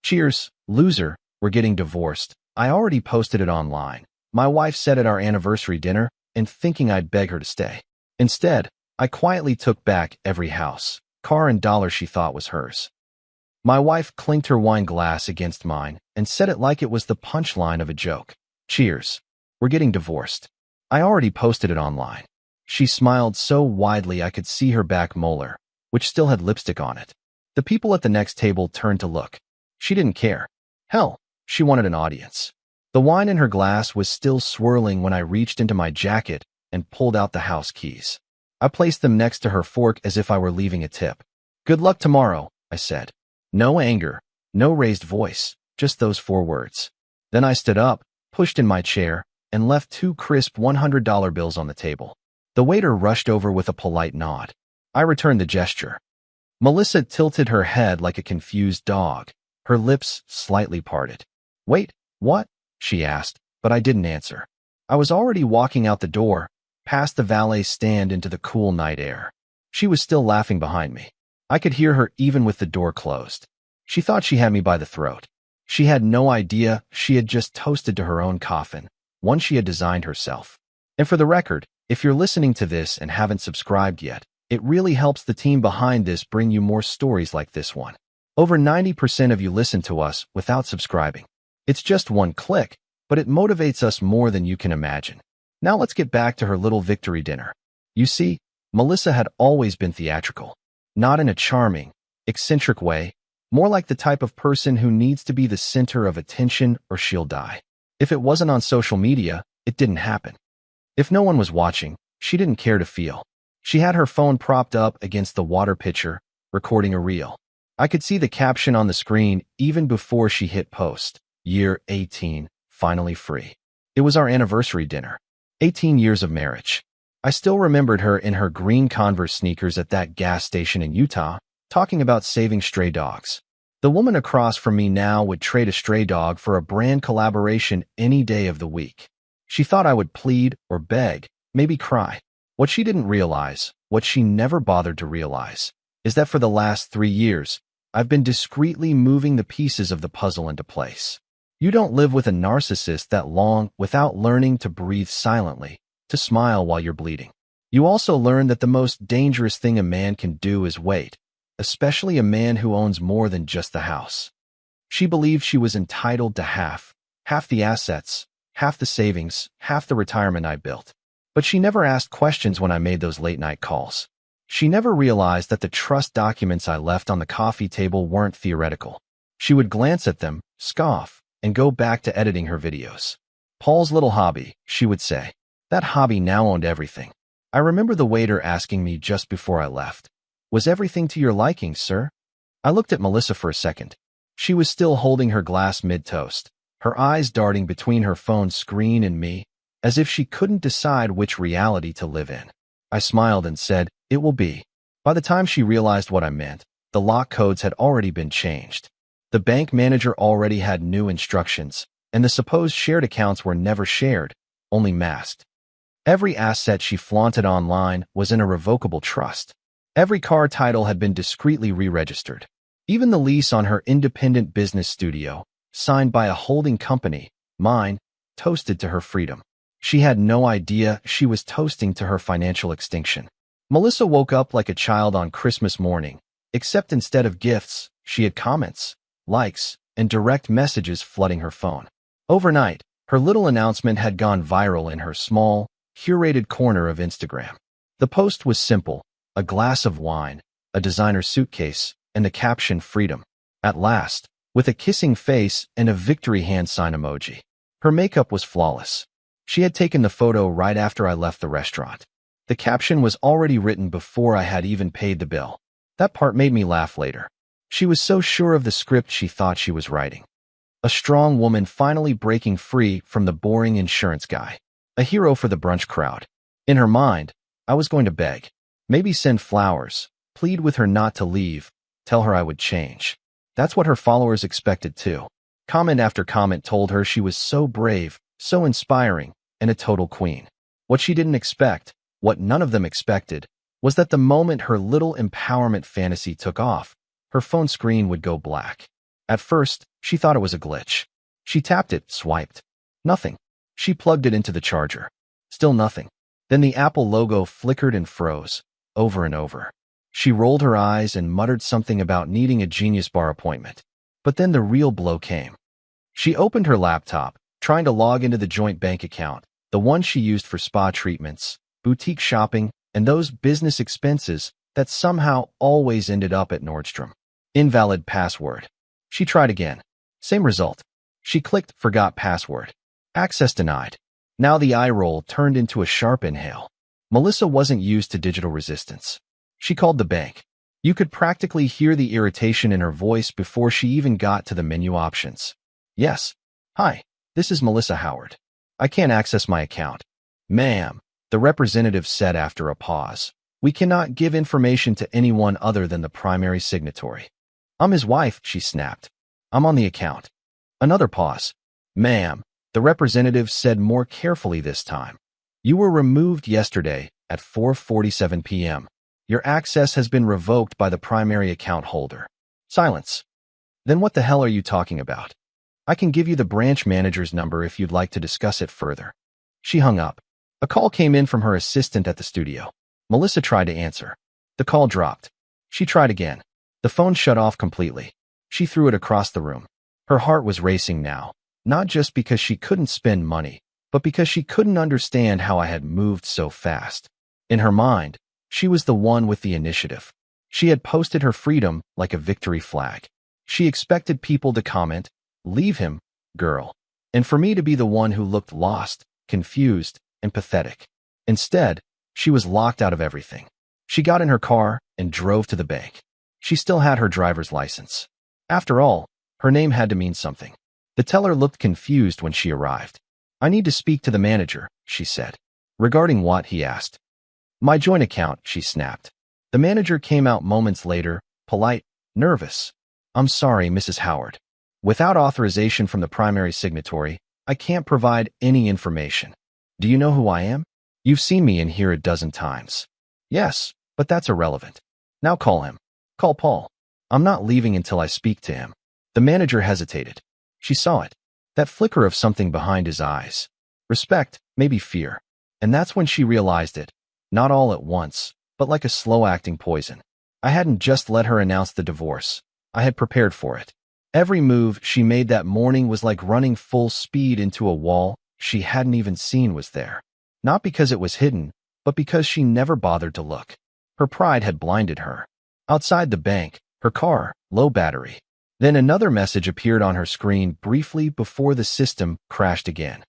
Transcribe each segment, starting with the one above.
Cheers, loser, we're getting divorced. I already posted it online. My wife said at our anniversary dinner, and thinking I'd beg her to stay. Instead, I quietly took back every house, car and dollar she thought was hers. My wife clinked her wine glass against mine and said it like it was the punchline of a joke. Cheers, we're getting divorced. I already posted it online. She smiled so widely I could see her back molar, which still had lipstick on it. The people at the next table turned to look. She didn't care. Hell, she wanted an audience. The wine in her glass was still swirling when I reached into my jacket and pulled out the house keys. I placed them next to her fork as if I were leaving a tip. Good luck tomorrow, I said. No anger, no raised voice, just those 4 words. Then I stood up, pushed in my chair, and left 2 crisp $100 bills on the table. The waiter rushed over with a polite nod. I returned the gesture. Melissa tilted her head like a confused dog, her lips slightly parted. Wait, what? She asked, but I didn't answer. I was already walking out the door, past the valet stand into the cool night air. She was still laughing behind me. I could hear her even with the door closed. She thought she had me by the throat. She had no idea she had just toasted to her own coffin, one she had designed herself. And for the record, if you're listening to this and haven't subscribed yet, it really helps the team behind this bring you more stories like this one. Over 90% of you listen to us without subscribing. It's just one click, but it motivates us more than you can imagine. Now let's get back to her little victory dinner. You see, Melissa had always been theatrical. Not in a charming, eccentric way, more like the type of person who needs to be the center of attention or she'll die. If it wasn't on social media, it didn't happen. If no one was watching, she didn't care to feel. She had her phone propped up against the water pitcher, recording a reel. I could see the caption on the screen even before she hit post. Year 18, finally free. It was our anniversary dinner. 18 years of marriage. I still remembered her in her green Converse sneakers at that gas station in Utah, talking about saving stray dogs. The woman across from me now would trade a stray dog for a brand collaboration any day of the week. She thought I would plead or beg, maybe cry. What she didn't realize, what she never bothered to realize, is that for the last 3 years, I've been discreetly moving the pieces of the puzzle into place. You don't live with a narcissist that long without learning to breathe silently, to smile while you're bleeding. You also learn that the most dangerous thing a man can do is wait, especially a man who owns more than just the house. She believed she was entitled to half the assets, half the savings, half the retirement I built. But she never asked questions when I made those late-night calls. She never realized that the trust documents I left on the coffee table weren't theoretical. She would glance at them, scoff, and go back to editing her videos. Paul's little hobby, she would say. That hobby now owned everything. I remember the waiter asking me just before I left, "Was everything to your liking, sir?" I looked at Melissa for a second. She was still holding her glass mid-toast, her eyes darting between her phone screen and me, as if she couldn't decide which reality to live in. I smiled and said, "It will be." By the time she realized what I meant, the lock codes had already been changed. The bank manager already had new instructions, and the supposed shared accounts were never shared, only masked. Every asset she flaunted online was in a revocable trust. Every car title had been discreetly re-registered. Even the lease on her independent business studio, signed by a holding company, mine, toasted to her freedom. She had no idea she was toasting to her financial extinction. Melissa woke up like a child on Christmas morning, except instead of gifts, she had comments, likes, and direct messages flooding her phone. Overnight, her little announcement had gone viral in her small, curated corner of Instagram. The post was simple: a glass of wine, a designer suitcase, and the caption "Freedom." At last, with a kissing face and a victory hand sign emoji. Her makeup was flawless. She had taken the photo right after I left the restaurant. The caption was already written before I had even paid the bill. That part made me laugh later. She was so sure of the script she thought she was writing. A strong woman finally breaking free from the boring insurance guy. A hero for the brunch crowd. In her mind, I was going to beg. Maybe send flowers, plead with her not to leave, tell her I would change. That's what her followers expected too. Comment after comment told her she was so brave, so inspiring, and a total queen. What she didn't expect, what none of them expected, was that the moment her little empowerment fantasy took off, her phone screen would go black. At first, she thought it was a glitch. She tapped it, swiped. Nothing. She plugged it into the charger. Still nothing. Then the Apple logo flickered and froze, over and over. She rolled her eyes and muttered something about needing a Genius Bar appointment. But then the real blow came. She opened her laptop, trying to log into the joint bank account, the one she used for spa treatments, boutique shopping, and those business expenses that somehow always ended up at Nordstrom. Invalid password. She tried again. Same result. She clicked Forgot Password. Access denied. Now the eye roll turned into a sharp inhale. Melissa wasn't used to digital resistance. She called the bank. You could practically hear the irritation in her voice before she even got to the menu options. Yes. Hi, this is Melissa Howard. I can't access my account. Ma'am, the representative said after a pause. We cannot give information to anyone other than the primary signatory. I'm his wife, she snapped. I'm on the account. Another pause. Ma'am, the representative said more carefully this time. You were removed yesterday at 4:47 p.m. Your access has been revoked by the primary account holder. Silence. Then what the hell are you talking about? I can give you the branch manager's number if you'd like to discuss it further. She hung up. A call came in from her assistant at the studio. Melissa tried to answer. The call dropped. She tried again. The phone shut off completely. She threw it across the room. Her heart was racing now, not just because she couldn't spend money, but because she couldn't understand how I had moved so fast. In her mind, she was the one with the initiative. She had posted her freedom like a victory flag. She expected people to comment, "Leave him, girl," and for me to be the one who looked lost, confused, and pathetic. Instead, she was locked out of everything. She got in her car and drove to the bank. She still had her driver's license. After all, her name had to mean something. The teller looked confused when she arrived. I need to speak to the manager, she said. Regarding what, he asked. My joint account, she snapped. The manager came out moments later, polite, nervous. I'm sorry, Mrs. Howard. Without authorization from the primary signatory, I can't provide any information. Do you know who I am? You've seen me in here a dozen times. Yes, but that's irrelevant. Now call him. Call Paul. I'm not leaving until I speak to him. The manager hesitated. She saw it. That flicker of something behind his eyes. Respect, maybe fear. And that's when she realized it. Not all at once, but like a slow-acting poison. I hadn't just let her announce the divorce. I had prepared for it. Every move she made that morning was like running full speed into a wall she hadn't even seen was there. Not because it was hidden, but because she never bothered to look. Her pride had blinded her. Outside the bank, her car, low battery. Then another message appeared on her screen briefly before the system crashed again.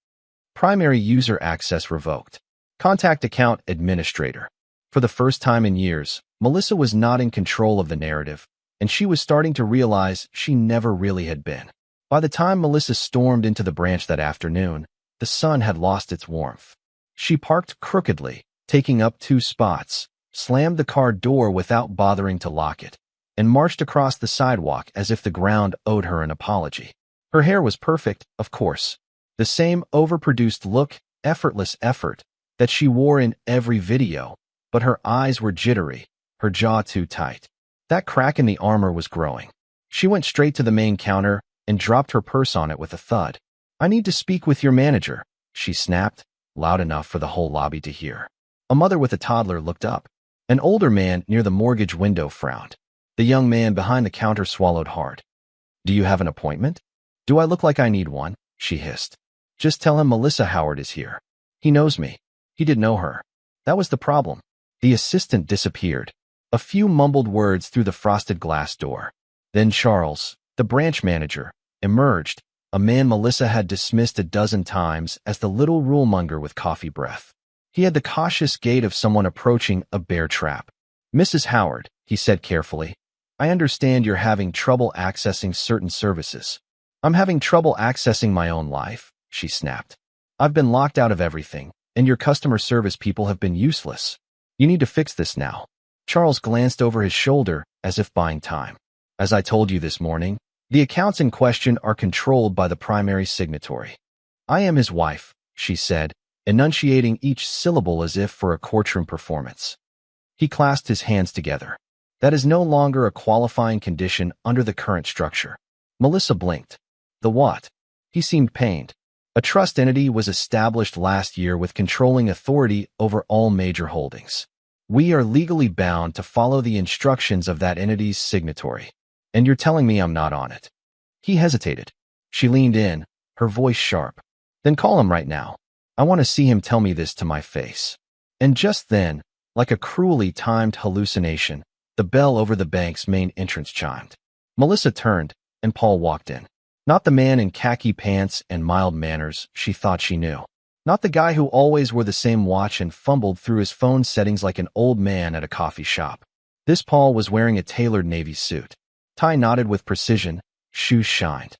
Primary user access revoked. Contact account administrator. For the first time in years, Melissa was not in control of the narrative, and she was starting to realize she never really had been. By the time Melissa stormed into the branch that afternoon, the sun had lost its warmth. She parked crookedly, taking up 2 spots, slammed the car door without bothering to lock it, and marched across the sidewalk as if the ground owed her an apology. Her hair was perfect, of course. The same overproduced look, effortless effort, that she wore in every video, but her eyes were jittery, her jaw too tight. That crack in the armor was growing. She went straight to the main counter and dropped her purse on it with a thud. I need to speak with your manager, she snapped, loud enough for the whole lobby to hear. A mother with a toddler looked up. An older man near the mortgage window frowned. The young man behind the counter swallowed hard. Do you have an appointment? Do I look like I need one? She hissed. Just tell him Melissa Howard is here. He knows me. He didn't know her. That was the problem. The assistant disappeared. A few mumbled words through the frosted glass door. Then Charles, the branch manager, emerged, a man Melissa had dismissed a dozen times as the little rulemonger with coffee breath. He had the cautious gait of someone approaching a bear trap. Mrs. Howard, he said carefully, I understand you're having trouble accessing certain services. I'm having trouble accessing my own life, she snapped. I've been locked out of everything, and your customer service people have been useless. You need to fix this now. Charles glanced over his shoulder as if buying time. As I told you this morning, the accounts in question are controlled by the primary signatory. I am his wife, she said, enunciating each syllable as if for a courtroom performance. He clasped his hands together. That is no longer a qualifying condition under the current structure. Melissa blinked. The what? He seemed pained. A trust entity was established last year with controlling authority over all major holdings. We are legally bound to follow the instructions of that entity's signatory. And you're telling me I'm not on it? He hesitated. She leaned in, her voice sharp. Then call him right now. I want to see him tell me this to my face. And just then, like a cruelly timed hallucination, the bell over the bank's main entrance chimed. Melissa turned, and Paul walked in. Not the man in khaki pants and mild manners she thought she knew. Not the guy who always wore the same watch and fumbled through his phone settings like an old man at a coffee shop. This Paul was wearing a tailored navy suit. Tie knotted with precision, shoes shined.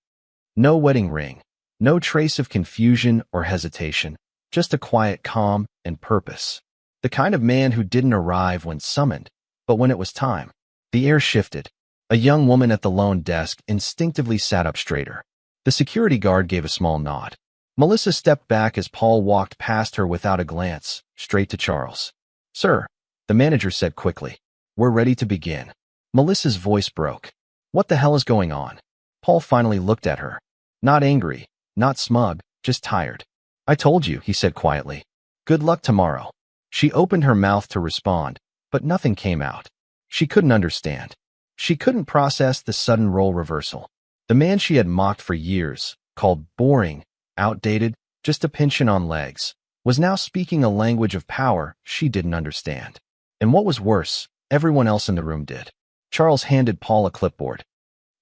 No wedding ring, no trace of confusion or hesitation, just a quiet calm and purpose. The kind of man who didn't arrive when summoned, but when it was time. The air shifted. A young woman at the loan desk instinctively sat up straighter. The security guard gave a small nod. Melissa stepped back as Paul walked past her without a glance, straight to Charles. Sir, the manager said quickly. We're ready to begin. Melissa's voice broke. What the hell is going on? Paul finally looked at her. Not angry, not smug, just tired. I told you, he said quietly. Good luck tomorrow. She opened her mouth to respond, but nothing came out. She couldn't understand. She couldn't process the sudden role reversal. The man she had mocked for years, called boring, outdated, just a pension on legs, was now speaking a language of power she didn't understand. And what was worse, everyone else in the room did. Charles handed Paul a clipboard.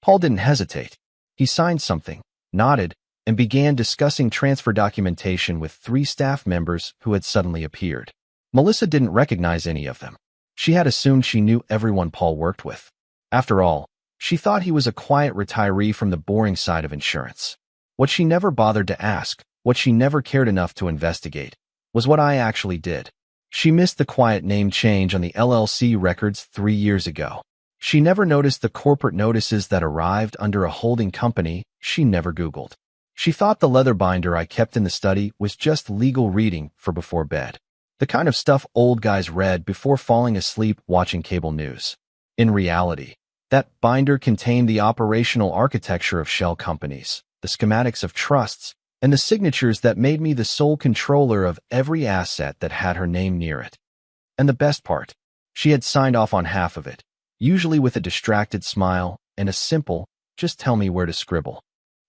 Paul didn't hesitate. He signed something, nodded, and began discussing transfer documentation with 3 staff members who had suddenly appeared. Melissa didn't recognize any of them. She had assumed she knew everyone Paul worked with. After all, she thought he was a quiet retiree from the boring side of insurance. What she never bothered to ask, what she never cared enough to investigate, was what I actually did. She missed the quiet name change on the LLC records 3 years ago. She never noticed the corporate notices that arrived under a holding company she never Googled. She thought the leather binder I kept in the study was just legal reading for before bed. The kind of stuff old guys read before falling asleep watching cable news. In reality, that binder contained the operational architecture of shell companies, the schematics of trusts, and the signatures that made me the sole controller of every asset that had her name near it. And the best part, she had signed off on half of it, usually with a distracted smile and a simple, just tell me where to scribble.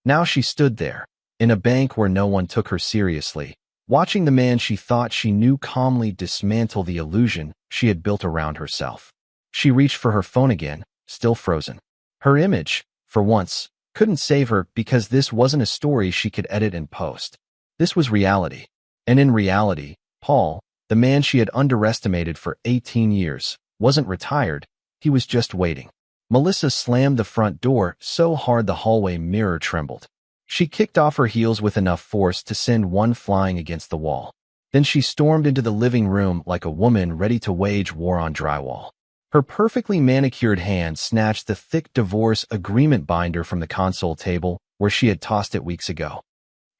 Now she stood there, in a bank where no one took her seriously, watching the man she thought she knew calmly dismantle the illusion she had built around herself. She reached for her phone again, still frozen. Her image, for once, couldn't save her because this wasn't a story she could edit and post. This was reality. And in reality, Paul, the man she had underestimated for 18 years, wasn't retired, he was just waiting. Melissa slammed the front door so hard the hallway mirror trembled. She kicked off her heels with enough force to send one flying against the wall. Then she stormed into the living room like a woman ready to wage war on drywall. Her perfectly manicured hand snatched the thick divorce agreement binder from the console table where she had tossed it weeks ago.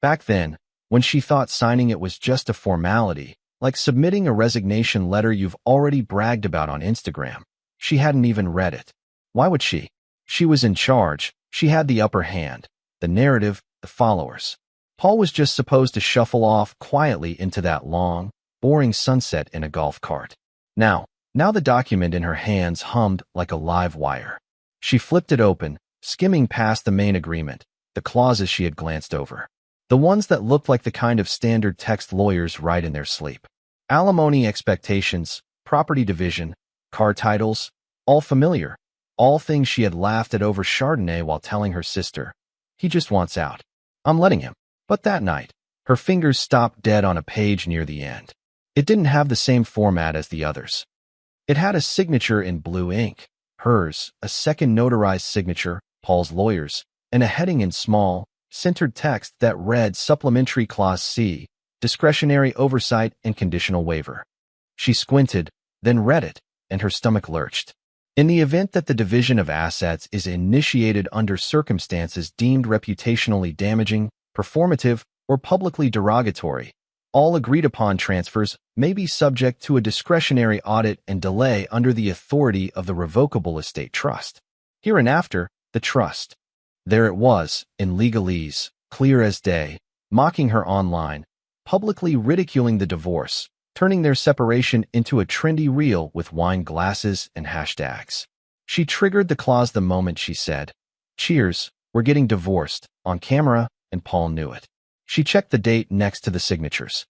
Back then, when she thought signing it was just a formality, like submitting a resignation letter you've already bragged about on Instagram, she hadn't even read it. Why would she? She was in charge. She had the upper hand, the narrative, the followers. Paul was just supposed to shuffle off quietly into that long, boring sunset in a golf cart. Now the document in her hands hummed like a live wire. She flipped it open, skimming past the main agreement, the clauses she had glanced over. The ones that looked like the kind of standard text lawyers write in their sleep. Alimony expectations, property division, car titles, all familiar. All things she had laughed at over Chardonnay while telling her sister, he just wants out. I'm letting him. But that night, her fingers stopped dead on a page near the end. It didn't have the same format as the others. It had a signature in blue ink, hers, a second notarized signature, Paul's lawyer's, and a heading in small, centered text that read Supplementary Clause C, Discretionary Oversight and Conditional Waiver. She squinted, then read it, and her stomach lurched. In the event that the division of assets is initiated under circumstances deemed reputationally damaging, performative, or publicly derogatory, all agreed-upon transfers may be subject to a discretionary audit and delay under the authority of the revocable estate trust. Hereinafter, the trust. There it was, in legalese, clear as day, mocking her online, publicly ridiculing the divorce, turning their separation into a trendy reel with wine glasses and hashtags. She triggered the clause the moment she said, "Cheers, we're getting divorced," on camera, and Paul knew it. She checked the date next to the signatures.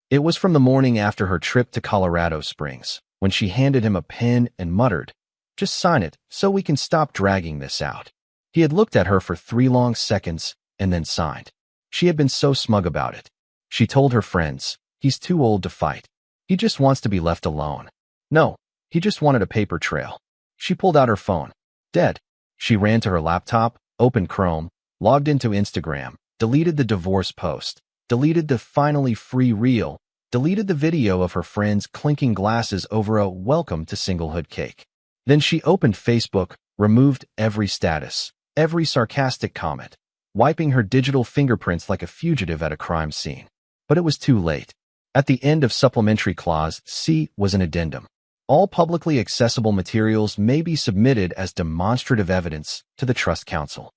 It was from the morning after her trip to Colorado Springs, when she handed him a pen and muttered, "Just sign it so we can stop dragging this out." He had looked at her for 3 long seconds and then signed. She had been so smug about it. She told her friends, "He's too old to fight. He just wants to be left alone." No, he just wanted a paper trail. She pulled out her phone. Dead. She ran to her laptop, opened Chrome, logged into Instagram, deleted the divorce post, deleted the finally free reel, deleted the video of her friends clinking glasses over a welcome to singlehood cake. Then she opened Facebook, removed every status, every sarcastic comment, wiping her digital fingerprints like a fugitive at a crime scene. But it was too late. At the end of Supplementary Clause C was an addendum. All publicly accessible materials may be submitted as demonstrative evidence to the Trust Council.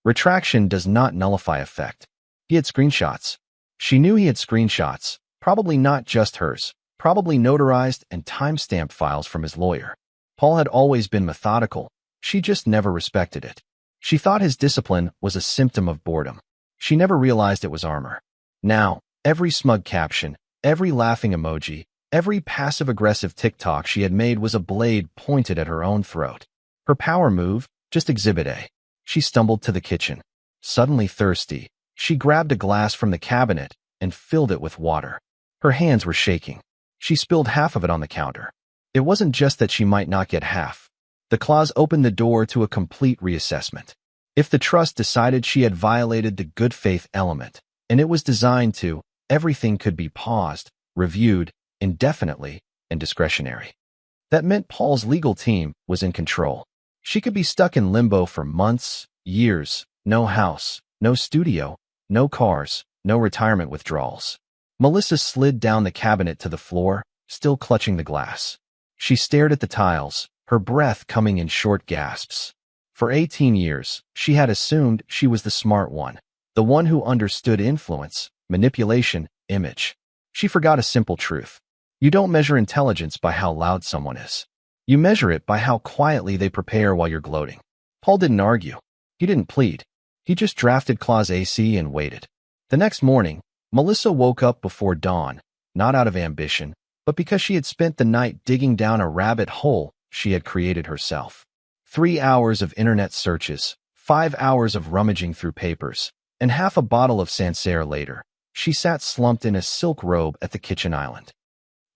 Retraction does not nullify effect. He had screenshots. She knew he had screenshots, probably not just hers, probably notarized and timestamped files from his lawyer. Paul had always been methodical. She just never respected it. She thought his discipline was a symptom of boredom. She never realized it was armor. Now, every smug caption, every laughing emoji, every passive-aggressive TikTok she had made was a blade pointed at her own throat. Her power move, just Exhibit A. She stumbled to the kitchen. Suddenly thirsty, she grabbed a glass from the cabinet and filled it with water. Her hands were shaking. She spilled half of it on the counter. It wasn't just that she might not get half. The clause opened the door to a complete reassessment. If the trust decided she had violated the good faith element, and it was designed to, everything could be paused, reviewed, indefinitely, and discretionary. That meant Paul's legal team was in control. She could be stuck in limbo for months, years, no house, no studio, no cars, no retirement withdrawals. Melissa slid down the cabinet to the floor, still clutching the glass. She stared at the tiles, her breath coming in short gasps. For 18 years, she had assumed she was the smart one, the one who understood influence, manipulation, image. She forgot a simple truth. You don't measure intelligence by how loud someone is. You measure it by how quietly they prepare while you're gloating. Paul didn't argue. He didn't plead. He just drafted Clause AC and waited. The next morning, Melissa woke up before dawn, not out of ambition, but because she had spent the night digging down a rabbit hole she had created herself. 3 hours of internet searches, 5 hours of rummaging through papers, and half a bottle of Sancerre later, she sat slumped in a silk robe at the kitchen island.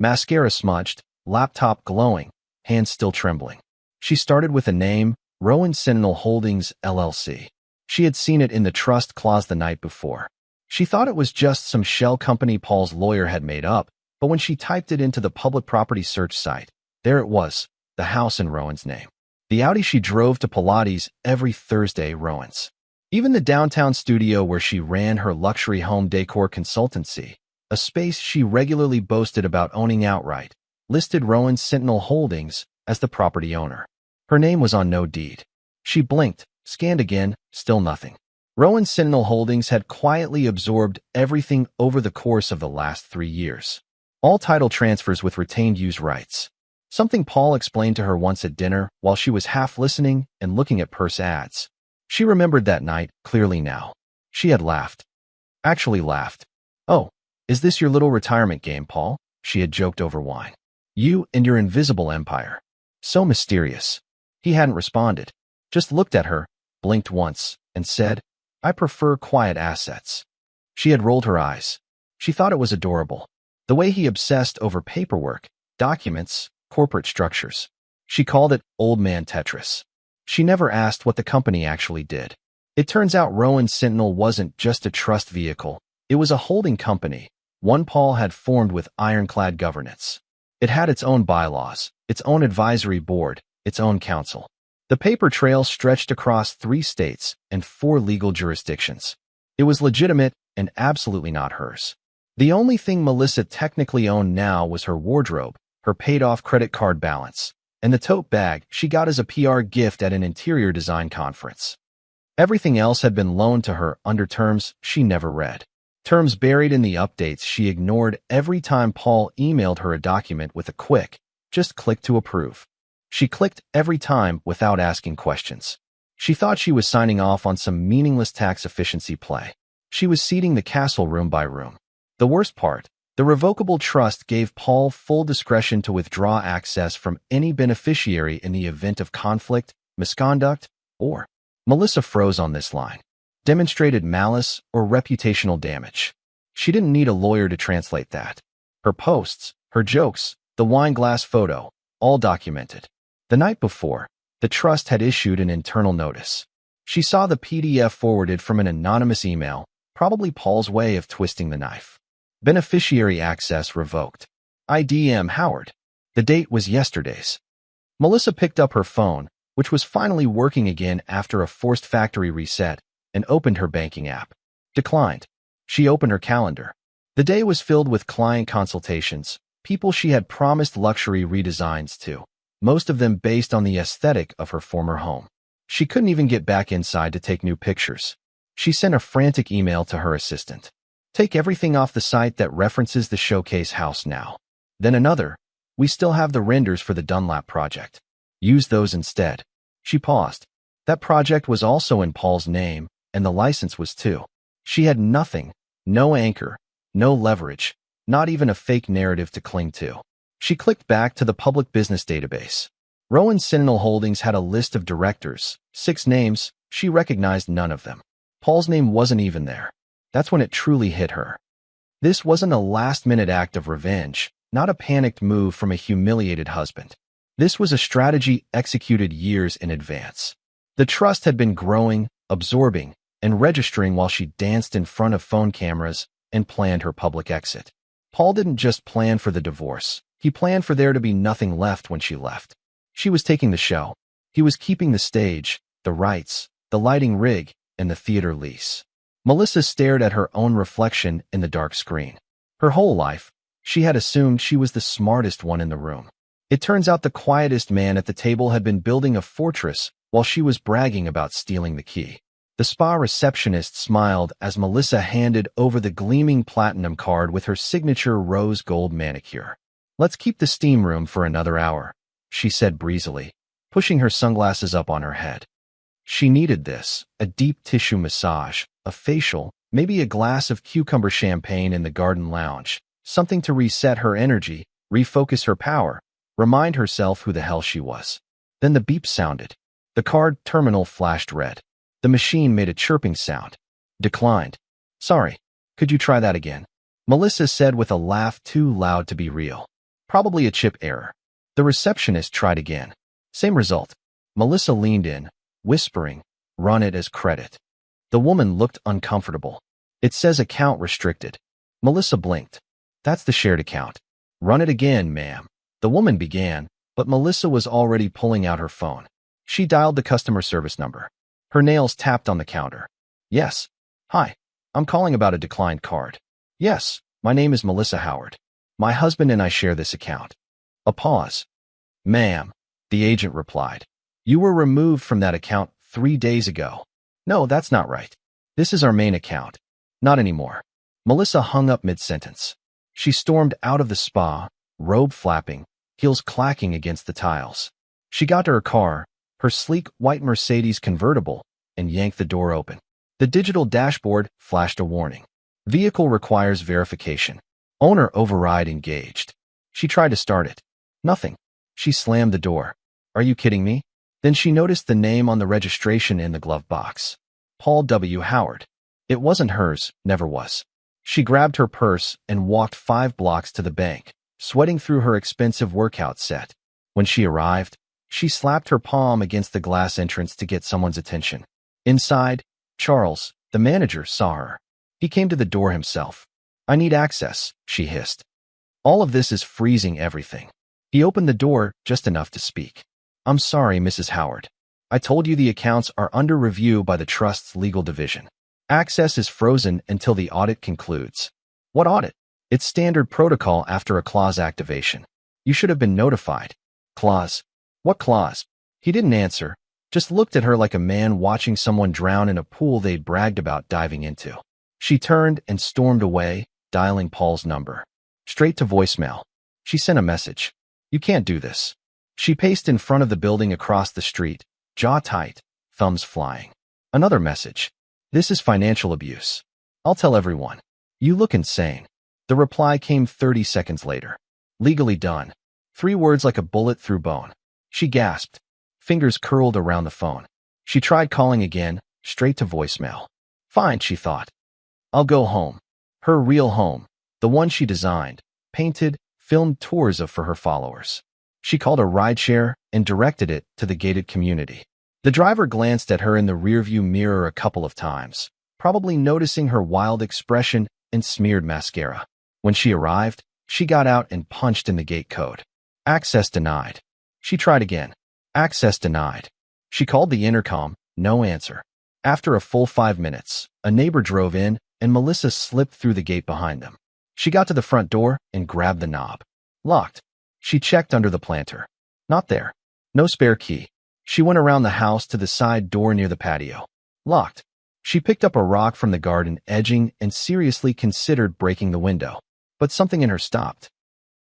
Mascara smudged, laptop glowing, hands still trembling. She started with a name, Rowan Sentinel Holdings, LLC. She had seen it in the trust clause the night before. She thought it was just some shell company Paul's lawyer had made up, but when she typed it into the public property search site, there it was, the house in Rowan's name. The Audi she drove to Pilates every Thursday, Rowan's. Even the downtown studio where she ran her luxury home decor consultancy, a space she regularly boasted about owning outright, listed Rowan Sentinel Holdings as the property owner. Her name was on no deed. She blinked, scanned again, still nothing. Rowan Sentinel Holdings had quietly absorbed everything over the course of the last 3 years. All title transfers with retained use rights. Something Paul explained to her once at dinner while she was half listening and looking at purse ads. She remembered that night clearly now. She had laughed. Actually laughed. "Oh, is this your little retirement game, Paul?" she had joked over wine. "You and your invisible empire. So mysterious." He hadn't responded. Just looked at her, blinked once, and said, "I prefer quiet assets." She had rolled her eyes. She thought it was adorable. The way he obsessed over paperwork, documents, corporate structures. She called it Old Man Tetris. She never asked what the company actually did. It turns out Rowan Sentinel wasn't just a trust vehicle. It was a holding company, one Paul had formed with ironclad governance. It had its own bylaws, its own advisory board, its own council. The paper trail stretched across 3 states and 4 legal jurisdictions. It was legitimate and absolutely not hers. The only thing Melissa technically owned now was her wardrobe, her paid-off credit card balance, and the tote bag she got as a PR gift at an interior design conference. Everything else had been loaned to her under terms she never read. Terms buried in the updates she ignored every time Paul emailed her a document with a quick, "Just click to approve." She clicked every time without asking questions. She thought she was signing off on some meaningless tax efficiency play. She was seeding the castle room by room. The worst part, the revocable trust gave Paul full discretion to withdraw access from any beneficiary in the event of conflict, misconduct, or Melissa froze on this line. Demonstrated malice or reputational damage. She didn't need a lawyer to translate that. Her posts, her jokes, the wine glass photo, all documented. The night before, the trust had issued an internal notice. She saw the PDF forwarded from an anonymous email, probably Paul's way of twisting the knife. Beneficiary access revoked. IDM Howard. The date was yesterday's. Melissa picked up her phone, which was finally working again after a forced factory reset, and opened her banking app. Declined. She opened her calendar. The day was filled with client consultations, people she had promised luxury redesigns to, most of them based on the aesthetic of her former home. She couldn't even get back inside to take new pictures. She sent a frantic email to her assistant. Take everything off the site that references the showcase house now. Then another. We still have the renders for the Dunlap project. Use those instead. She paused. That project was also in Paul's name, and the license was too. She had nothing, no anchor, no leverage, not even a fake narrative to cling to. She clicked back to the public business database. Rowan Sentinel Holdings had a list of directors, 6 names. She recognized none of them. Paul's name wasn't even there. That's when it truly hit her. This wasn't a last-minute act of revenge, not a panicked move from a humiliated husband. This was a strategy executed years in advance. The trust had been growing, absorbing, and registering while she danced in front of phone cameras and planned her public exit. Paul didn't just plan for the divorce. He planned for there to be nothing left when she left. She was taking the show. He was keeping the stage, the rights, the lighting rig, and the theater lease. Melissa stared at her own reflection in the dark screen. Her whole life, she had assumed she was the smartest one in the room. It turns out the quietest man at the table had been building a fortress while she was bragging about stealing the key. The spa receptionist smiled as Melissa handed over the gleaming platinum card with her signature rose gold manicure. "Let's keep the steam room for another hour," she said breezily, pushing her sunglasses up on her head. She needed this, a deep tissue massage, a facial, maybe a glass of cucumber champagne in the garden lounge, something to reset her energy, refocus her power, remind herself who the hell she was. Then the beep sounded. The card terminal flashed red. The machine made a chirping sound. Declined. "Sorry. Could you try that again?" Melissa said with a laugh too loud to be real. Probably a chip error. The receptionist tried again. Same result. Melissa leaned in, whispering, "Run it as credit." The woman looked uncomfortable. "It says account restricted." Melissa blinked. "That's the shared account." "Run it again, ma'am." The woman began, but Melissa was already pulling out her phone. She dialed the customer service number. Her nails tapped on the counter. "Yes. Hi. I'm calling about a declined card." "Yes, my name is Melissa Howard. My husband and I share this account." A pause. "Ma'am," the agent replied. "You were removed from that account 3 days ago." "No, that's not right. This is our main account." "Not anymore." Melissa hung up mid-sentence. She stormed out of the spa, robe flapping, heels clacking against the tiles. She got to her car, her sleek white Mercedes convertible, and yanked the door open. The digital dashboard flashed a warning. "Vehicle requires verification. Owner override engaged." She tried to start it. Nothing. She slammed the door. "Are you kidding me?" Then she noticed the name on the registration in the glove box. Paul W. Howard. It wasn't hers, never was. She grabbed her purse and walked 5 blocks to the bank, sweating through her expensive workout set. When she arrived, she slapped her palm against the glass entrance to get someone's attention. Inside, Charles, the manager, saw her. He came to the door himself. "I need access," she hissed. "All of this is freezing everything." He opened the door just enough to speak. "I'm sorry, Mrs. Howard. I told you the accounts are under review by the Trust's legal division. Access is frozen until the audit concludes." "What audit?" "It's standard protocol after a clause activation. You should have been notified." "Clause? What clause?" He didn't answer. just looked at her like a man watching someone drown in a pool they'd bragged about diving into. She turned and stormed away, dialing Paul's number. Straight to voicemail. She sent a message. "You can't do this." She paced in front of the building across the street, jaw tight, thumbs flying. Another message. "This is financial abuse. I'll tell everyone. You look insane." The reply came 30 seconds later. "Legally done." 3 words like a bullet through bone. She gasped. Fingers curled around the phone. She tried calling again, straight to voicemail. Fine, she thought. I'll go home. Her real home. The one she designed, painted, filmed tours of for her followers. She called a rideshare and directed it to the gated community. The driver glanced at her in the rearview mirror a couple of times, probably noticing her wild expression and smeared mascara. When she arrived, she got out and punched in the gate code. Access denied. She tried again. Access denied. She called the intercom, no answer. After a full 5 minutes, a neighbor drove in and Melissa slipped through the gate behind them. She got to the front door and grabbed the knob. Locked. She checked under the planter. Not there. No spare key. She went around the house to the side door near the patio. Locked. She picked up a rock from the garden edging and seriously considered breaking the window. But something in her stopped.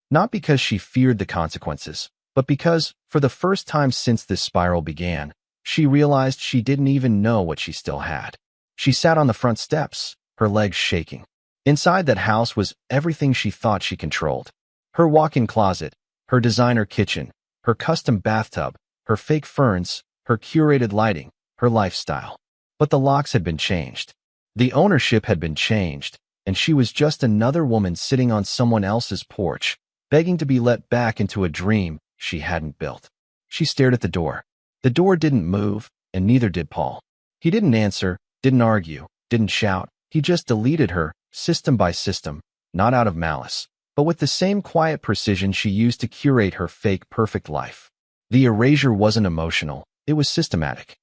Not because she feared the consequences, but because, for the first time since this spiral began, she realized she didn't even know what she still had. She sat on the front steps, her legs shaking. Inside that house was everything she thought she controlled. Her walk-in closet, her designer kitchen, her custom bathtub, her fake ferns, her curated lighting, her lifestyle. But the locks had been changed. The ownership had been changed, and she was just another woman sitting on someone else's porch, begging to be let back into a dream she hadn't built. She stared at the door. The door didn't move, and neither did Paul. He didn't answer, didn't argue, didn't shout. He just deleted her, system by system, not out of malice, but with the same quiet precision she used to curate her fake perfect life. The erasure wasn't emotional, it was systematic.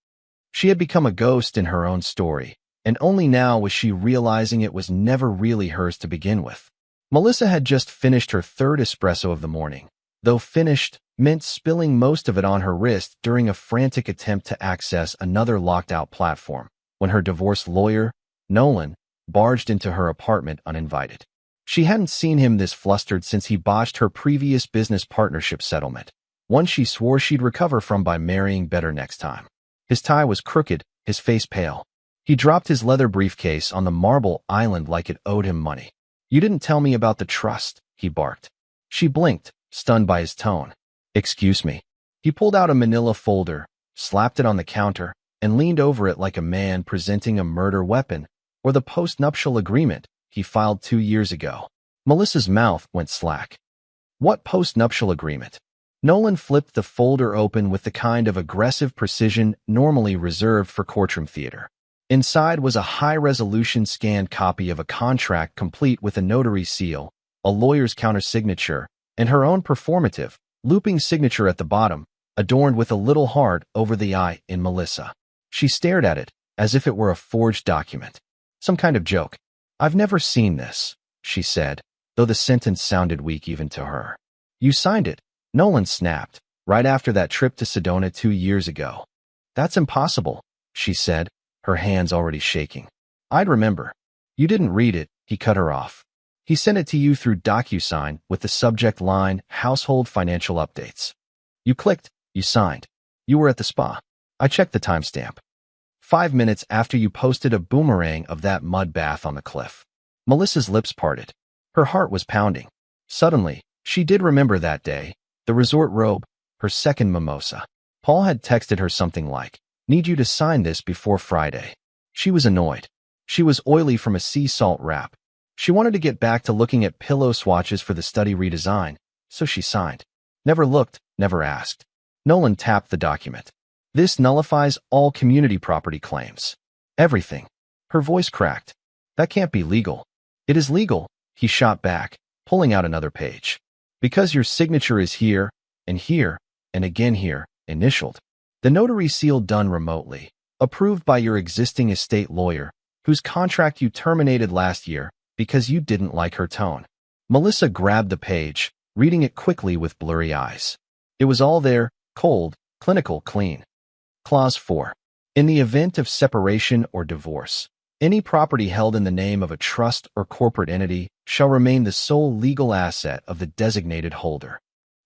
She had become a ghost in her own story, and only now was she realizing it was never really hers to begin with. Melissa had just finished her 3rd espresso of the morning, though finished meant spilling most of it on her wrist during a frantic attempt to access another locked-out platform, when her divorce lawyer, Nolan, barged into her apartment uninvited. She hadn't seen him this flustered since he botched her previous business partnership settlement, one she swore she'd recover from by marrying better next time. His tie was crooked, his face pale. He dropped his leather briefcase on the marble island like it owed him money. "You didn't tell me about the trust," he barked. She blinked, stunned by his tone. "Excuse me." He pulled out a manila folder, slapped it on the counter, and leaned over it like a man presenting a murder weapon or the post-nuptial agreement he filed 2 years ago. Melissa's mouth went slack. What post-nuptial agreement? Nolan flipped the folder open with the kind of aggressive precision normally reserved for courtroom theater. Inside was a high-resolution scanned copy of a contract complete with a notary seal, a lawyer's countersignature, and her own performative, looping signature at the bottom, adorned with a little heart over the I in Melissa. She stared at it, as if it were a forged document. Some kind of joke. "I've never seen this," she said, though the sentence sounded weak even to her. "You signed it," Nolan snapped, "right after that trip to Sedona 2 years ago." "That's impossible," she said, her hands already shaking. "I'd remember." "You didn't read it," he cut her off. "He sent it to you through DocuSign with the subject line, Household Financial Updates. You clicked, you signed. You were at the spa. I checked the timestamp. 5 minutes after you posted a boomerang of that mud bath on the cliff." Melissa's lips parted. Her heart was pounding. Suddenly, she did remember that day, the resort robe, her second mimosa. Paul had texted her something like, "Need you to sign this before Friday." She was annoyed. She was oily from a sea salt wrap. She wanted to get back to looking at pillow swatches for the study redesign, so she signed. Never looked, never asked. Nolan tapped the document. "This nullifies all community property claims. Everything." Her voice cracked. "That can't be legal." "It is legal," he shot back, pulling out another page. "Because your signature is here, and here, and again here, initialed. The notary seal done remotely, approved by your existing estate lawyer, whose contract you terminated last year because you didn't like her tone." Melissa grabbed the page, reading it quickly with blurry eyes. It was all there, cold, clinical, clean. Clause 4. In the event of separation or divorce, any property held in the name of a trust or corporate entity shall remain the sole legal asset of the designated holder.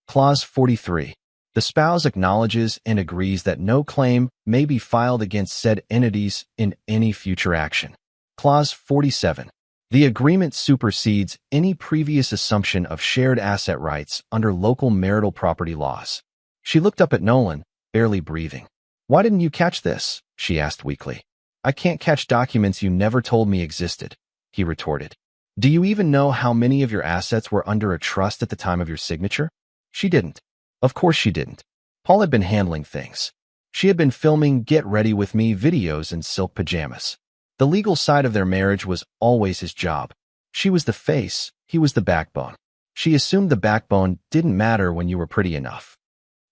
Clause 43. The spouse acknowledges and agrees that no claim may be filed against said entities in any future action. Clause 47. The agreement supersedes any previous assumption of shared asset rights under local marital property laws. She looked up at Nolan, barely breathing. "Why didn't you catch this?" she asked weakly. "I can't catch documents you never told me existed," he retorted. "Do you even know how many of your assets were under a trust at the time of your signature?" She didn't. Of course she didn't. Paul had been handling things. She had been filming Get Ready With Me videos in silk pajamas. The legal side of their marriage was always his job. She was the face, he was the backbone. She assumed the backbone didn't matter when you were pretty enough.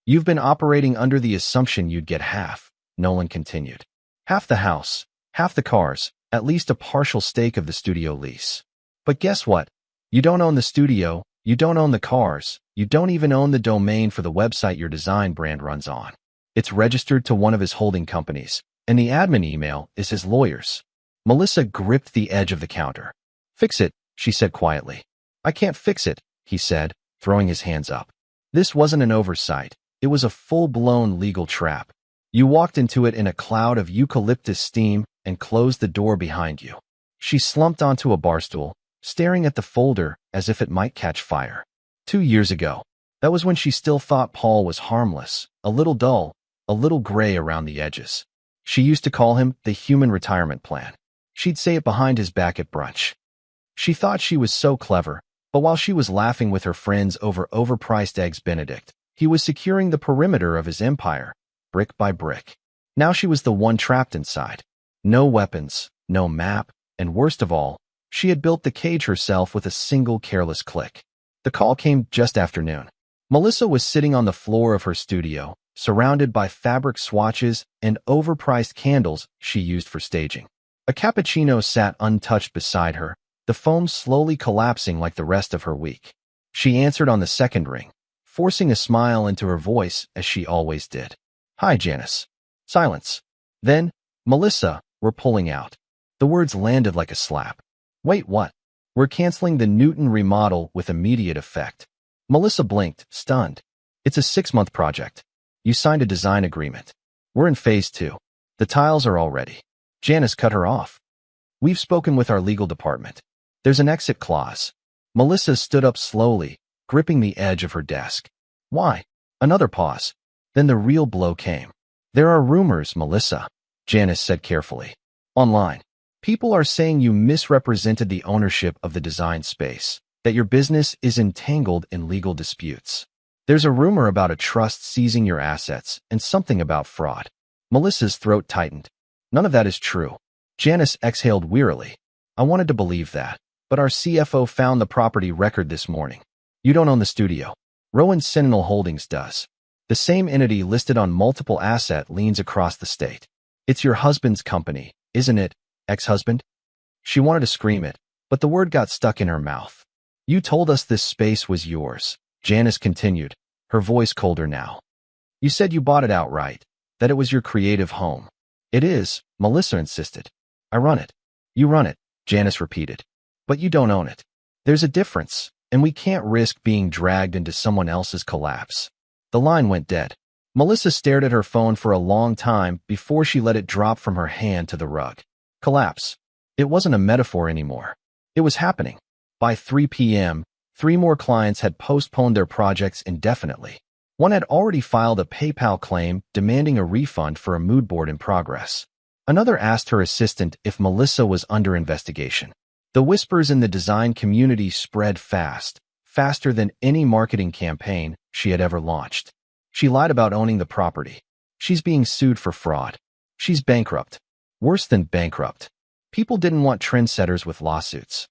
"You've been operating under the assumption you'd get half," Nolan continued. "Half the house, half the cars, at least a partial stake of the studio lease. But guess what? You don't own the studio, you don't own the cars, you don't even own the domain for the website your design brand runs on. It's registered to one of his holding companies, and the admin email is his lawyer's." Melissa gripped the edge of the counter. "Fix it," she said quietly. "I can't fix it," he said, throwing his hands up. This wasn't an oversight. It was a full-blown legal trap. You walked into it in a cloud of eucalyptus steam and closed the door behind you. She slumped onto a barstool, staring at the folder as if it might catch fire. 2 years ago, that was when she still thought Paul was harmless, a little dull, a little gray around the edges. She used to call him the human retirement plan. She'd say it behind his back at brunch. She thought she was so clever, but while she was laughing with her friends over overpriced Eggs Benedict, he was securing the perimeter of his empire, brick by brick. Now she was the one trapped inside. No weapons, no map, and worst of all, she had built the cage herself with a single careless click. The call came just after noon. Melissa was sitting on the floor of her studio, surrounded by fabric swatches and overpriced candles she used for staging. A cappuccino sat untouched beside her, the foam slowly collapsing like the rest of her week. She answered on the second ring, forcing a smile into her voice as she always did. "Hi, Janice." Silence. Then, "Melissa, we're pulling out." The words landed like a slap. "Wait, what?" "We're canceling the Newton remodel with immediate effect." Melissa blinked, stunned. "It's a 6-month project. You signed a design agreement. We're in phase 2. The tiles are all ready." Janice cut her off. "We've spoken with our legal department. There's an exit clause." Melissa stood up slowly, gripping the edge of her desk. "Why?" Another pause. Then the real blow came. "There are rumors, Melissa," Janice said carefully. "Online. People are saying you misrepresented the ownership of the design space, that your business is entangled in legal disputes. There's a rumor about a trust seizing your assets and something about fraud." Melissa's throat tightened. "None of that is true." Janice exhaled wearily. "I wanted to believe that, but our CFO found the property record this morning. You don't own the studio. Rowan Sentinel Holdings does. The same entity listed on multiple asset liens across the state. It's your husband's company, isn't it, ex-husband?" She wanted to scream it, but the word got stuck in her mouth. "You told us this space was yours," Janice continued, her voice colder now. "You said you bought it outright, that it was your creative home." "It is," Melissa insisted. "I run it." "You run it," Janice repeated. "But you don't own it. There's a difference, and we can't risk being dragged into someone else's collapse." The line went dead. Melissa stared at her phone for a long time before she let it drop from her hand to the rug. Collapse. It wasn't a metaphor anymore. It was happening. By 3 p.m., 3 more clients had postponed their projects indefinitely. One had already filed a PayPal claim demanding a refund for a mood board in progress. Another asked her assistant if Melissa was under investigation. The whispers in the design community spread fast, faster than any marketing campaign she had ever launched. She lied about owning the property. She's being sued for fraud. She's bankrupt. Worse than bankrupt. People didn't want trendsetters with lawsuits.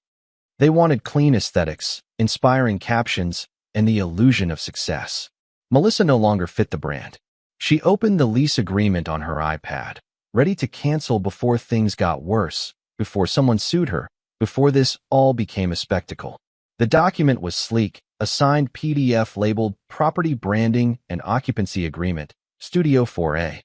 They wanted clean aesthetics, inspiring captions, and the illusion of success. Melissa no longer fit the brand. She opened the lease agreement on her iPad, ready to cancel before things got worse, before someone sued her, before this all became a spectacle. The document was sleek, a signed PDF labeled Property Branding and Occupancy Agreement, Studio 4A.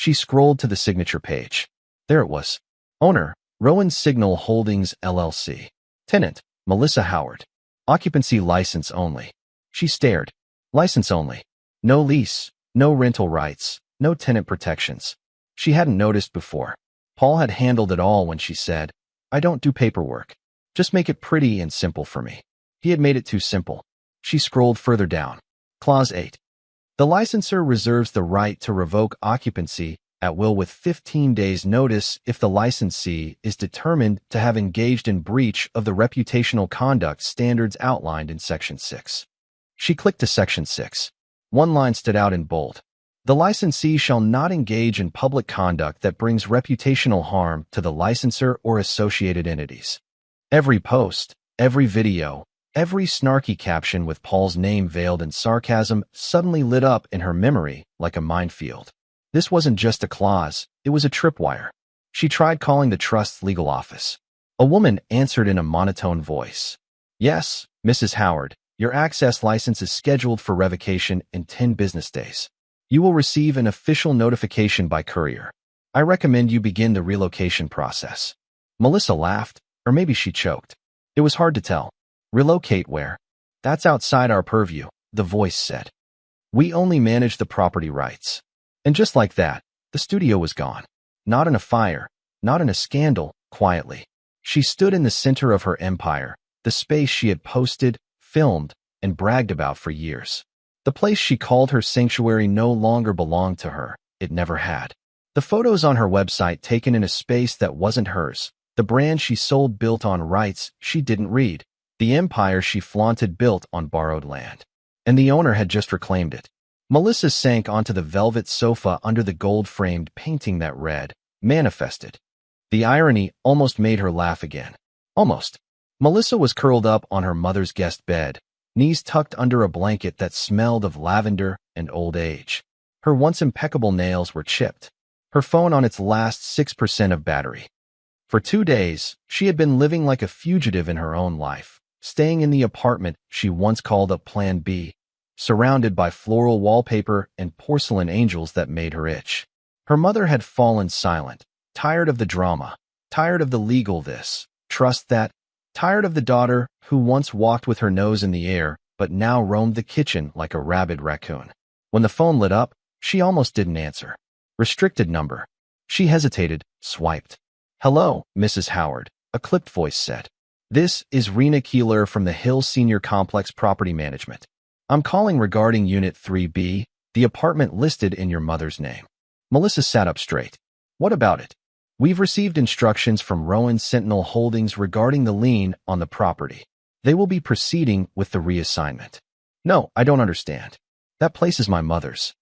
She scrolled to the signature page. There it was. Owner, Rowan Signal Holdings, LLC. Tenant, Melissa Howard. Occupancy license only. She stared. License only. No lease, no rental rights, no tenant protections. She hadn't noticed before. Paul had handled it all when she said, I don't do paperwork. Just make it pretty and simple for me. He had made it too simple. She scrolled further down. Clause 8. The licensor reserves the right to revoke occupancy at will with 15 days' notice if the licensee is determined to have engaged in breach of the reputational conduct standards outlined in Section 6. She clicked to Section 6. One line stood out in bold. The licensee shall not engage in public conduct that brings reputational harm to the licensor or associated entities. Every post, every video, every snarky caption with Paul's name veiled in sarcasm suddenly lit up in her memory like a minefield. This wasn't just a clause, it was a tripwire. She tried calling the trust's legal office. A woman answered in a monotone voice. Yes, Mrs. Howard, your access license is scheduled for revocation in 10 business days. You will receive an official notification by courier. I recommend you begin the relocation process. Melissa laughed, or maybe she choked. It was hard to tell. Relocate where? That's outside our purview, the voice said. We only manage the property rights. And just like that, the studio was gone. Not in a fire, not in a scandal, quietly. She stood in the center of her empire, the space she had posted, filmed, and bragged about for years. The place she called her sanctuary no longer belonged to her. It never had. The photos on her website taken in a space that wasn't hers. The brand she sold built on rights she didn't read. The empire she flaunted built on borrowed land. And the owner had just reclaimed it. Melissa sank onto the velvet sofa under the gold-framed painting that read, Manifested. The irony almost made her laugh again. Almost. Melissa was curled up on her mother's guest bed, knees tucked under a blanket that smelled of lavender and old age. Her once impeccable nails were chipped. Her phone on its last 6% of battery. For 2 days, she had been living like a fugitive in her own life, staying in the apartment she once called a Plan B, surrounded by floral wallpaper and porcelain angels that made her itch. Her mother had fallen silent, tired of the drama, tired of the legal this, trust that, tired of the daughter who once walked with her nose in the air but now roamed the kitchen like a rabid raccoon. When the phone lit up, she almost didn't answer. Restricted number. She hesitated, swiped. Hello, Mrs. Howard, a clipped voice said. This is Rena Keeler from the Hill Senior Complex Property Management. I'm calling regarding Unit 3B, the apartment listed in your mother's name. Melissa sat up straight. What about it? We've received instructions from Rowan Sentinel Holdings regarding the lien on the property. They will be proceeding with the reassignment. No, I don't understand. That place is my mother's.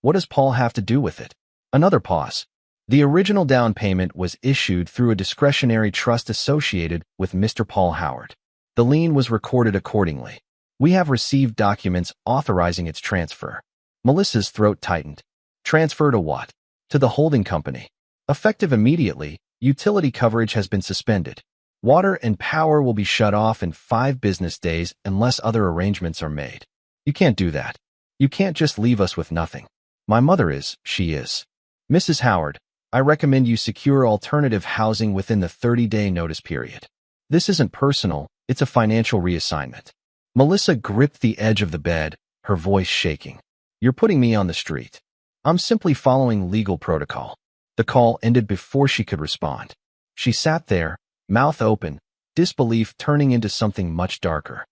What does Paul have to do with it? Another pause. The original down payment was issued through a discretionary trust associated with Mr. Paul Howard. The lien was recorded accordingly. We have received documents authorizing its transfer. Melissa's throat tightened. Transfer to what? To the holding company. Effective immediately, utility coverage has been suspended. Water and power will be shut off in 5 business days unless other arrangements are made. You can't do that. You can't just leave us with nothing. My mother is, she is. Mrs. Howard, I recommend you secure alternative housing within the 30-day notice period. This isn't personal, it's a financial reassignment. Melissa gripped the edge of the bed, her voice shaking. You're putting me on the street. I'm simply following legal protocol. The call ended before she could respond. She sat there, mouth open, disbelief turning into something much darker.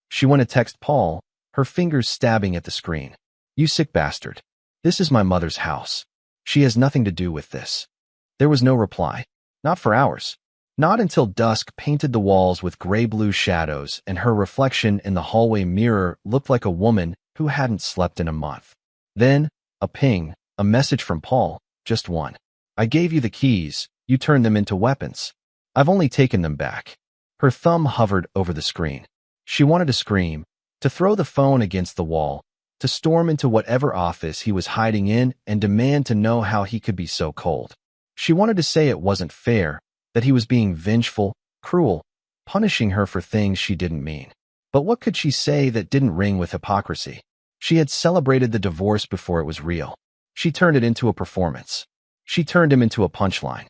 She went to text Paul, her fingers stabbing at the screen. You sick bastard. This is my mother's house. She has nothing to do with this. There was no reply. Not for hours. Not until dusk painted the walls with gray-blue shadows and her reflection in the hallway mirror looked like a woman who hadn't slept in a month. Then, a ping, a message from Paul, just one. I gave you the keys, you turned them into weapons. I've only taken them back. Her thumb hovered over the screen. She wanted to scream, to throw the phone against the wall, to storm into whatever office he was hiding in and demand to know how he could be so cold. She wanted to say it wasn't fair, that he was being vengeful, cruel, punishing her for things she didn't mean. But what could she say that didn't ring with hypocrisy? She had celebrated the divorce before it was real. She turned it into a performance. She turned him into a punchline.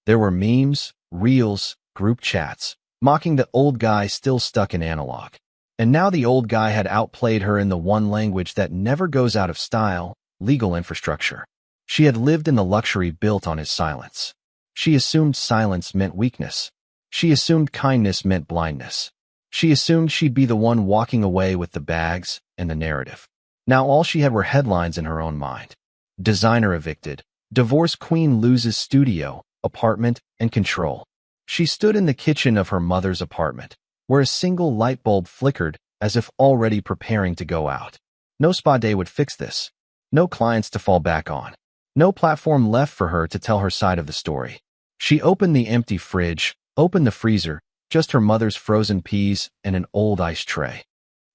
There were memes, reels, group chats, mocking the old guy still stuck in analog. And now the old guy had outplayed her in the one language that never goes out of style, legal infrastructure. She had lived in the luxury built on his silence. She assumed silence meant weakness. She assumed kindness meant blindness. She assumed she'd be the one walking away with the bags and the narrative. Now all she had were headlines in her own mind. Designer evicted. Divorce queen loses studio, apartment, and control. She stood in the kitchen of her mother's apartment, where a single light bulb flickered as if already preparing to go out. No spa day would fix this. No clients to fall back on. No platform left for her to tell her side of the story. She opened the empty fridge, opened the freezer, just her mother's frozen peas and an old ice tray.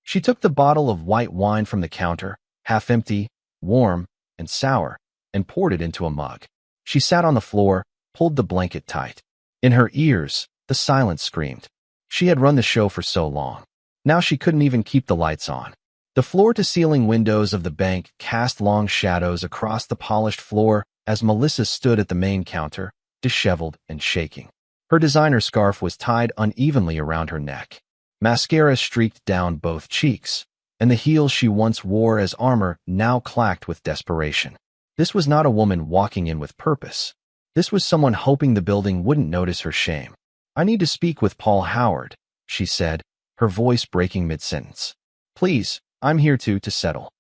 She took the bottle of white wine from the counter, half empty, warm, and sour, and poured it into a mug. She sat on the floor, pulled the blanket tight. In her ears, the silence screamed. She had run the show for so long. Now she couldn't even keep the lights on. The floor-to-ceiling windows of the bank cast long shadows across the polished floor as Melissa stood at the main counter, disheveled and shaking. Her designer scarf was tied unevenly around her neck. Mascara streaked down both cheeks, and the heels she once wore as armor now clacked with desperation. This was not a woman walking in with purpose. This was someone hoping the building wouldn't notice her shame. "I need to speak with Paul Howard," she said, her voice breaking mid-sentence. "Please, I'm here to settle."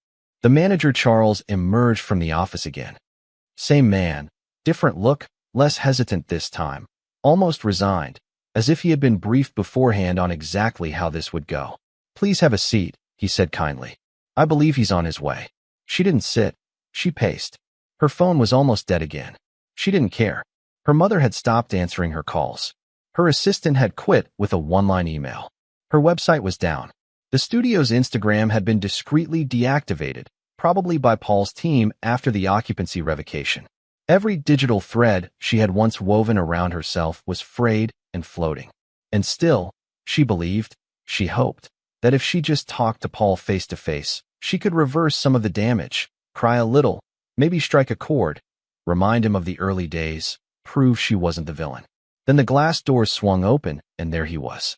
The manager Charles emerged from the office again. Same man, different look, less hesitant this time, almost resigned, as if he had been briefed beforehand on exactly how this would go. "Please have a seat," he said kindly. "I believe he's on his way." She didn't sit. She paced. Her phone was almost dead again. She didn't care. Her mother had stopped answering her calls. Her assistant had quit with a one-line email. Her website was down. The studio's Instagram had been discreetly deactivated, probably by Paul's team after the occupancy revocation. Every digital thread she had once woven around herself was frayed and floating. And still, she believed, she hoped, that if she just talked to Paul face to face, she could reverse some of the damage, cry a little, maybe strike a chord, remind him of the early days, prove she wasn't the villain. Then the glass doors swung open, and there he was.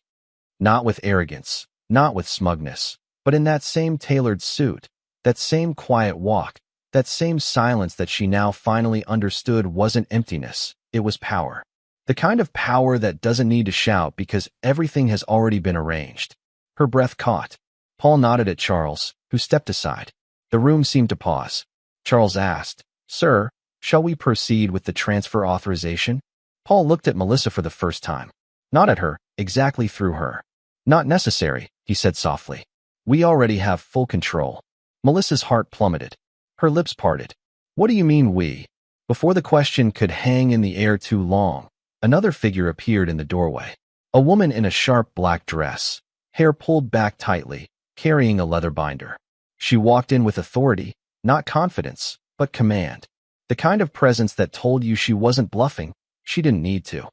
Not with arrogance, not with smugness, but in that same tailored suit, that same quiet walk, that same silence that she now finally understood wasn't emptiness, it was power. The kind of power that doesn't need to shout because everything has already been arranged. Her breath caught. Paul nodded at Charles, who stepped aside. The room seemed to pause. Charles asked, "Sir, shall we proceed with the transfer authorization?" Paul looked at Melissa for the first time. Not at her, exactly through her. "Not necessary," he said softly. "We already have full control." Melissa's heart plummeted. Her lips parted. "What do you mean we?" Before the question could hang in the air too long, another figure appeared in the doorway. A woman in a sharp black dress, hair pulled back tightly, carrying a leather binder. She walked in with authority, not confidence, but command. The kind of presence that told you she wasn't bluffing, she didn't need to.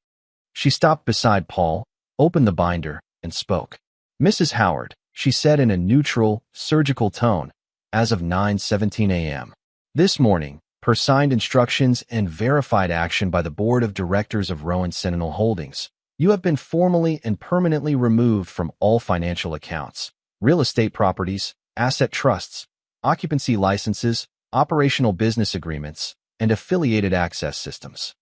She stopped beside Paul, opened the binder, and spoke. "Mrs. Howard," she said in a neutral, surgical tone, as of 9:17 a.m. This morning, per signed instructions and verified action by the Board of Directors of Rowan Sentinel Holdings, you have been formally and permanently removed from all financial accounts, real estate properties, asset trusts, occupancy licenses, operational business agreements, and affiliated access systems.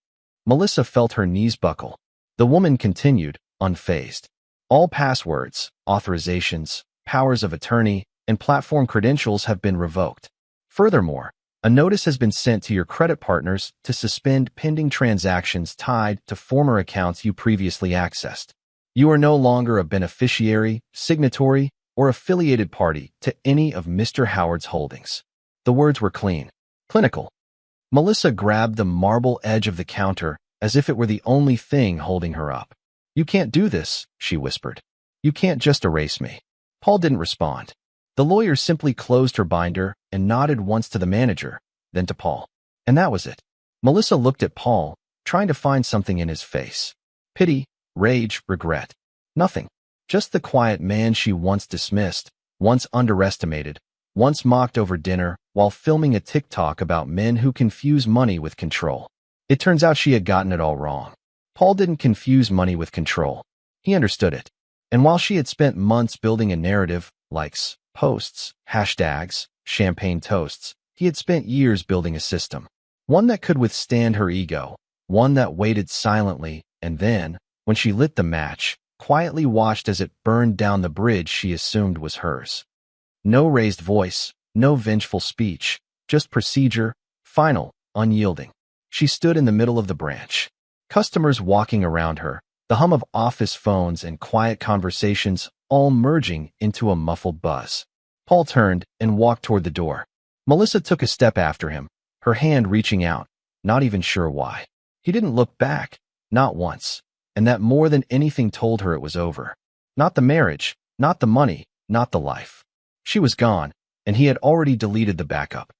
Melissa felt her knees buckle. The woman continued, unfazed. All passwords, authorizations, powers of attorney, and platform credentials have been revoked. Furthermore, a notice has been sent to your credit partners to suspend pending transactions tied to former accounts you previously accessed. You are no longer a beneficiary, signatory, or affiliated party to any of Mr. Howard's holdings. The words were clean, clinical. Melissa grabbed the marble edge of the counter as if it were the only thing holding her up. "You can't do this," she whispered. "You can't just erase me." Paul didn't respond. The lawyer simply closed her binder and nodded once to the manager, then to Paul. And that was it. Melissa looked at Paul, trying to find something in his face. Pity, rage, regret. Nothing. Just the quiet man she once dismissed, once underestimated, once mocked over dinner while filming a TikTok about men who confuse money with control. It turns out she had gotten it all wrong. Paul didn't confuse money with control. He understood it. And while she had spent months building a narrative, likes, posts, hashtags, champagne toasts, he had spent years building a system. One that could withstand her ego, one that waited silently, and then, when she lit the match, quietly watched as it burned down the bridge she assumed was hers. No raised voice, no vengeful speech, just procedure, final, unyielding. She stood in the middle of the branch. Customers walking around her, the hum of office phones and quiet conversations all merging into a muffled buzz. Paul turned and walked toward the door. Melissa took a step after him, her hand reaching out, not even sure why. He didn't look back, not once, and that more than anything told her it was over. Not the marriage, not the money, not the life. She was gone, and he had already deleted the backup.